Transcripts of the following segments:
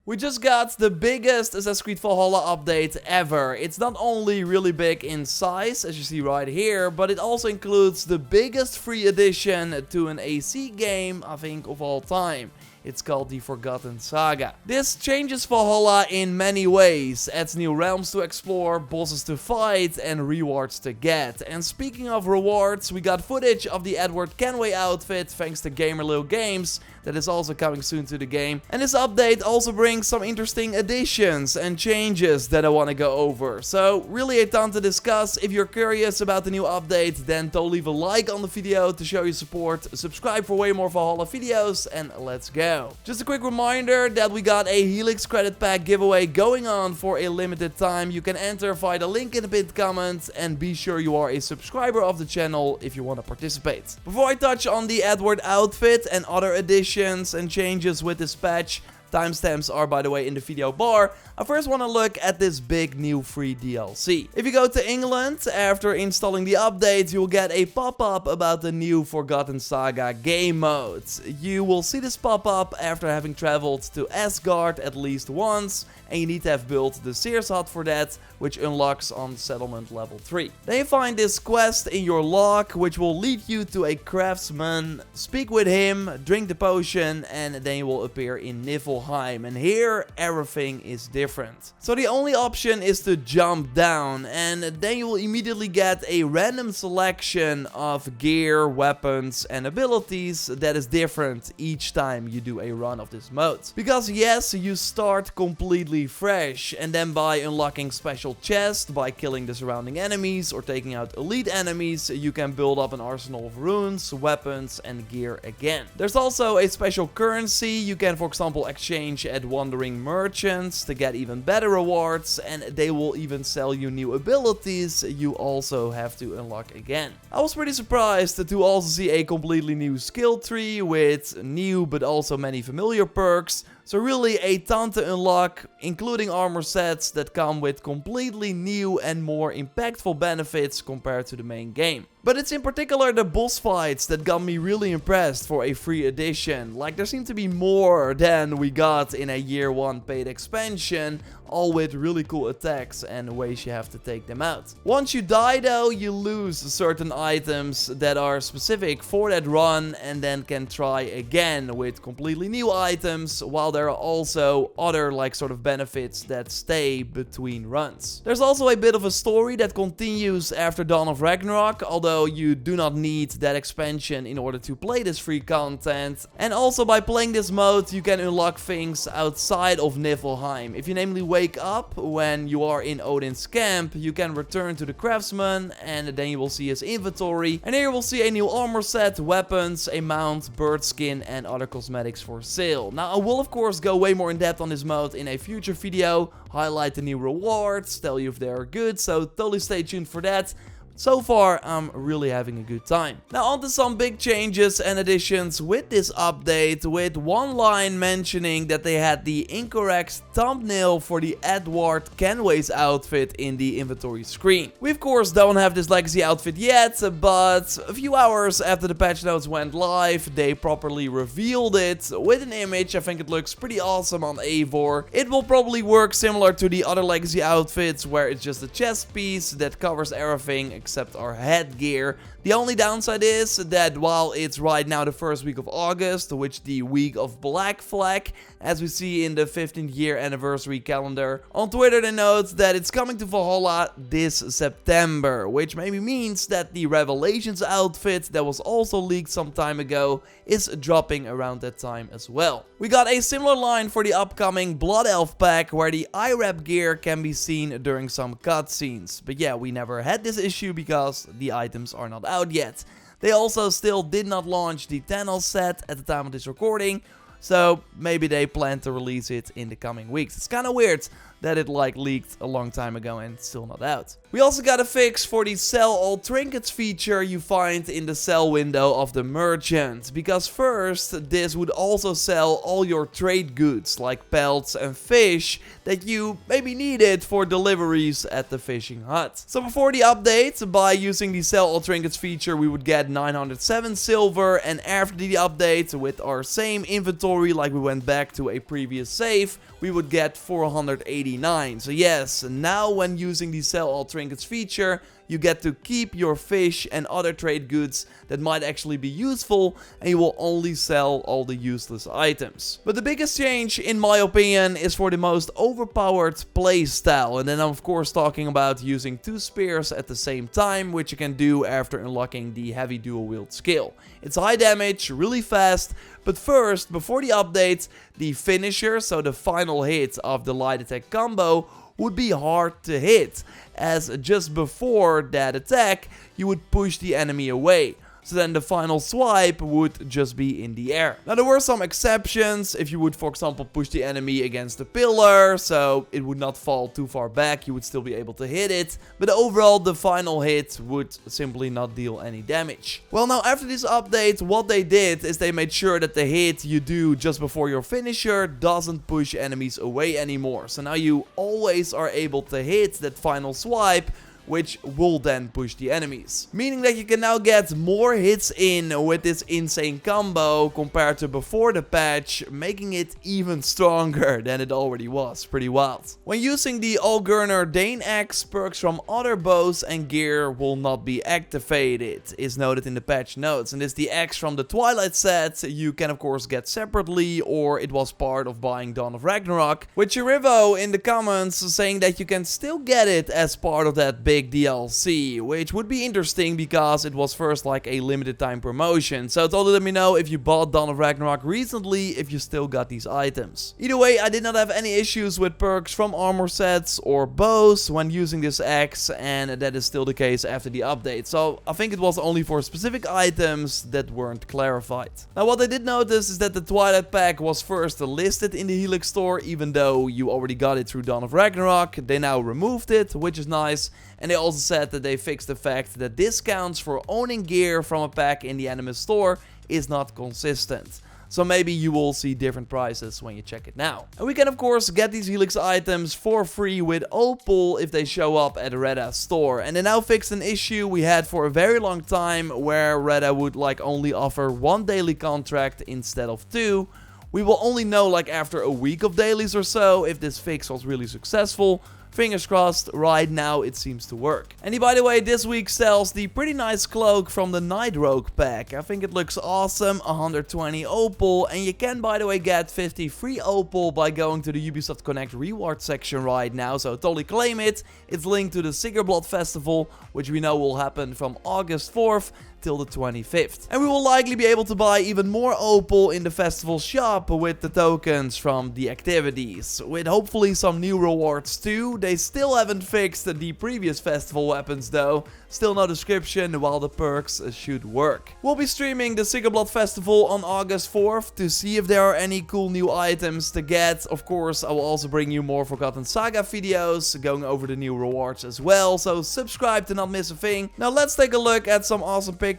We just got the biggest Assassin's Creed Valhalla update ever. It's not only really big in size, as you see right here, but it also includes the biggest free addition to an AC game, I think, of all time. It's called the Forgotten Saga. This changes Valhalla in many ways, adds new realms to explore, bosses to fight, and rewards to get. And speaking of rewards, we got footage of the Edward Kenway outfit thanks to Gamerlil Games, that is also coming soon to the game. And this update also brings some interesting additions and changes that I want to go over. So really a ton to discuss. If you're curious about the new update, then don't leave a like on the video to show your support. Subscribe for way more Valhalla videos, and let's go. Just a quick reminder that we got a Helix credit pack giveaway going on for a limited time. You can enter via the link in the pinned comment, and be sure you are a subscriber of the channel if you want to participate. Before I touch on the Edward outfit and other additions and changes with this patch, timestamps are, by the way, in the video bar. I first want to look at this big new free DLC. If you go to England, after installing the update, you'll get a pop-up about the new Forgotten Saga game mode. You will see this pop-up after having traveled to Asgard at least once, and you need to have built the Sears hut for that, which unlocks on settlement level 3. Then you find this quest in your log, which will lead you to a craftsman. Speak with him, drink the potion, and then you will appear in Niflheim. And here, everything is different. So the only option is to jump down, and then you will immediately get a random selection of gear, weapons, and abilities that is different each time you do a run of this mode. Because yes, you start completely fresh, and then by unlocking special chests, by killing the surrounding enemies or taking out elite enemies, you can build up an arsenal of runes, weapons, and gear again. There's also a special currency you can, for example, exchange at wandering merchants to get even better rewards, and they will even sell you new abilities you also have to unlock again. I was pretty surprised to also see a completely new skill tree with new but also many familiar perks. So really a ton to unlock, including armor sets that come with completely new and more impactful benefits compared to the main game. But it's in particular the boss fights that got me really impressed for a free edition. Like, there seemed to be more than we got in a year 1 paid expansion, all with really cool attacks and ways you have to take them out. Once you die though, you lose certain items that are specific for that run, and then can try again with completely new items, while there are also other like sort of benefits that stay between runs. There's also a bit of a story that continues after Dawn of Ragnarok, although you do not need that expansion in order to play this free content. And also by playing this mode, you can unlock things outside of Niflheim. If you namely wake up when you are in Odin's camp, you can return to the craftsman, and then you will see his inventory. And here you will see a new armor set, weapons, a mount, bird skin, and other cosmetics for sale. Now I will of course go way more in depth on this mode in a future video, highlight the new rewards, tell you if they are good, so totally stay tuned for that. So far, I'm really having a good time. Now on to some big changes and additions with this update, with one line mentioning that they had the incorrect thumbnail for the Edward Kenway's outfit in the inventory screen. We of course don't have this legacy outfit yet, but a few hours after the patch notes went live, they properly revealed it with an image. I think it looks pretty awesome on Eivor. It will probably work similar to the other legacy outfits, where it's just a chest piece that covers everything except our headgear. The only downside is that while it's right now the first week of August, which the week of Black Flag, as we see in the 15th year anniversary calendar, on Twitter they note that it's coming to Valhalla this September, which maybe means that the Revelations outfit that was also leaked some time ago is dropping around that time as well. We got a similar line for the upcoming Blood Elf pack, where the IRAP gear can be seen during some cutscenes. But yeah, we never had this issue because the items are not out yet. They also still did not launch the Thanos set at the time of this recording, so maybe they plan to release it in the coming weeks. It's kind of weird that it like leaked a long time ago and it's still not out. We also got a fix for the sell all trinkets feature you find in the sell window of the merchant. Because first, this would also sell all your trade goods like pelts and fish that you maybe needed for deliveries at the fishing hut. So before the update, by using the sell all trinkets feature, we would get 907 silver, and after the update, with our same inventory inventory, like we went back to a previous save, we would get 489. So yes, now when using the sell all trinkets feature, you get to keep your fish and other trade goods that might actually be useful, and you will only sell all the useless items. But the biggest change, in my opinion, is for the most overpowered playstyle. And then I'm of course talking about using 2 spears at the same time, which you can do after unlocking the heavy dual wield skill. It's high damage, really fast, but first, before the update, the finisher, so the final hit of the light attack combo, would be hard to hit, as just before that attack you would push the enemy away. So then the final swipe would just be in the air. Now there were some exceptions. If you would, for example, push the enemy against a pillar, so it would not fall too far back, you would still be able to hit it. But overall, the final hit would simply not deal any damage. Well, now after this update, what they did is they made sure that the hit you do just before your finisher doesn't push enemies away anymore. So now you always are able to hit that final swipe, which will then push the enemies. Meaning that you can now get more hits in with this insane combo compared to before the patch, making it even stronger than it already was. Pretty wild. When using the Algurner Dane axe, perks from other bows and gear will not be activated, is noted in the patch notes. And this is the axe from the Twilight set, you can of course get separately, or it was part of buying Dawn of Ragnarok, with Chirivo in the comments saying that you can still get it as part of that big DLC, which would be interesting because it was first like a limited time promotion. So totally let me know if you bought Dawn of Ragnarok recently, if you still got these items. Either way, I did not have any issues with perks from armor sets or bows when using this axe, and that is still the case after the update. So I think it was only for specific items that weren't clarified. Now what I did notice is that the Twilight pack was first listed in the Helix store, even though you already got it through Dawn of Ragnarok. They now removed it, which is nice. And they also said that they fixed the fact that discounts for owning gear from a pack in the Animus store is not consistent. So maybe you will see different prices when you check it now. And we can of course get these Helix items for free with Opal if they show up at Reda's store. And they now fixed an issue we had for a very long time, where Reda would like only offer 1 daily contract instead of 2. We will only know like after a week of dailies or so if this fix was really successful. Fingers crossed, right now it seems to work. And he, by the way, this week sells the pretty nice cloak from the Night Rogue pack. I think it looks awesome, 120 Opal, and you can, by the way, get 50 free Opal by going to the Ubisoft Connect reward section right now, so totally claim it. It's linked to the Sigurblot Festival, which we know will happen from August 4th till the 25th. And we will likely be able to buy even more Opal in the festival shop with the tokens from the activities, with hopefully some new rewards too. They still haven't fixed the previous festival weapons though, still no description, while the perks should work. We'll be streaming the Sigurblot Festival on August 4th to see if there are any cool new items to get. Of course, I will also bring you more Forgotten Saga videos going over the new rewards as well, so subscribe to not miss a thing. Now let's take a look at some awesome pictures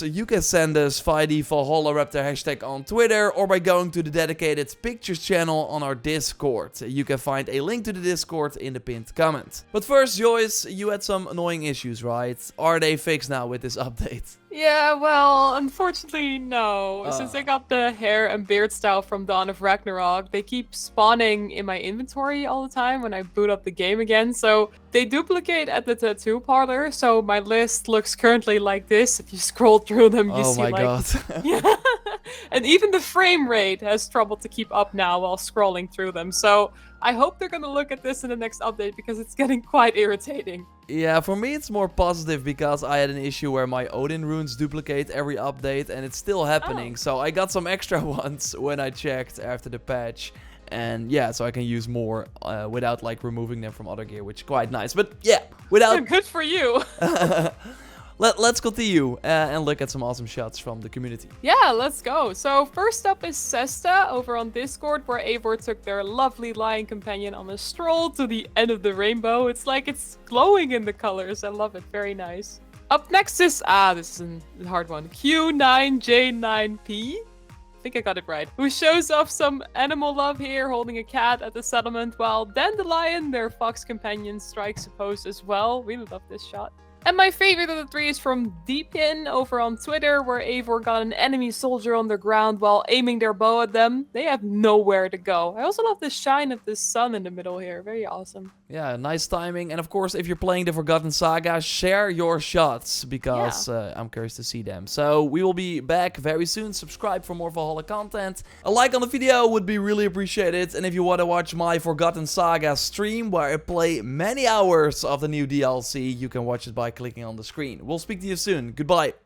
you can send us via the JorRaptor hashtag on Twitter, or by going to the dedicated pictures channel on our Discord. You can find a link to the Discord in the pinned comment. But first, Joyce, you had some annoying issues, right? Are they fixed now with this update? Yeah, well, unfortunately, no. Since I got the hair and beard style from Dawn of Ragnarok, they keep spawning in my inventory all the time when I boot up the game again. So they duplicate at the tattoo parlor. So my list looks currently like this. If you scroll through them, you see like... God. Yeah. And even the frame rate has trouble to keep up now while scrolling through them. So I hope they're gonna look at this in the next update, because it's getting quite irritating. Yeah, for me it's more positive, because I had an issue where my Odin runes duplicate every update, and it's still happening. So I got some extra ones when I checked after the patch. And yeah, so I can use more without like removing them from other gear, which is quite nice. But yeah, without... Good for you. Let's continue and look at some awesome shots from the community. Yeah, let's go. So first up is Sesta over on Discord, where Eivor took their lovely lion companion on a stroll to the end of the rainbow. It's like it's glowing in the colors. I love it. Very nice. Up next is, this is a hard one, Q9J9P. I think I got it right. Who shows off some animal love here, holding a cat at the settlement, while Dandelion, their fox companion, strikes a pose as well. Really love this shot. And my favorite of the three is from Deepin over on Twitter, where Eivor got an enemy soldier on the ground while aiming their bow at them. They have nowhere to go. I also love the shine of the sun in the middle here. Very awesome. Yeah, nice timing. And of course, if you're playing the Forgotten Saga, share your shots because I'm curious to see them. So we will be back very soon. Subscribe for more Valhalla content. A like on the video would be really appreciated. And if you want to watch my Forgotten Saga stream, where I play many hours of the new DLC, you can watch it by clicking on the screen. We'll speak to you soon. Goodbye.